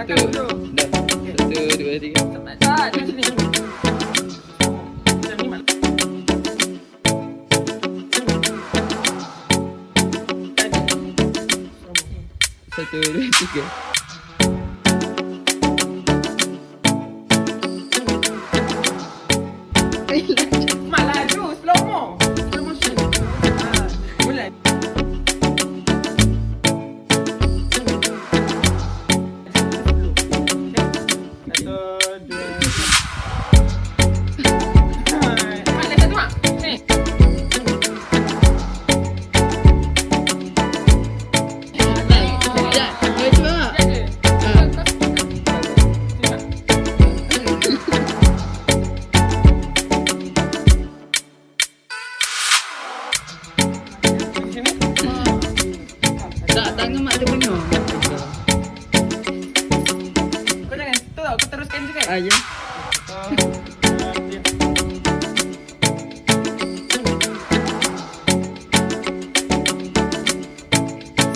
Satu. Dah. Satu, dua, tiga. Di sini. Satu, dua, tiga. Mak laju, slow mo. Slow motion. Mulai. Satu, dua, tiga. Mak, dah satu, Mak. Sini. Sekejap. Boleh cuba tak? Tak, tangan mak dia penuh. Kau jangan tu tau, kau teruskan je kan? Ya.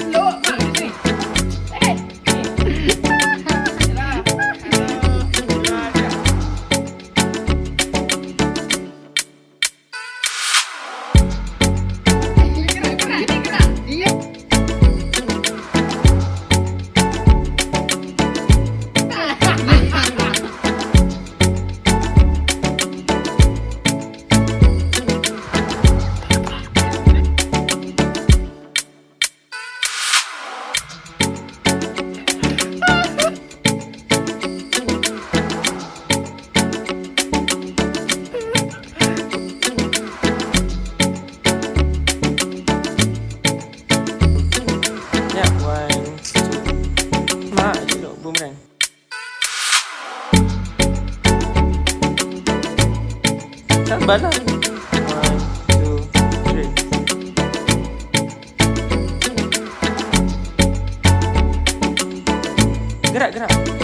Slow, Mak, di sini. Eh, ni. Yalah. Gerak. Iya. Ya, one, two. Mak, duduk boomerang. Sabarlah. One, two, three. Gerak.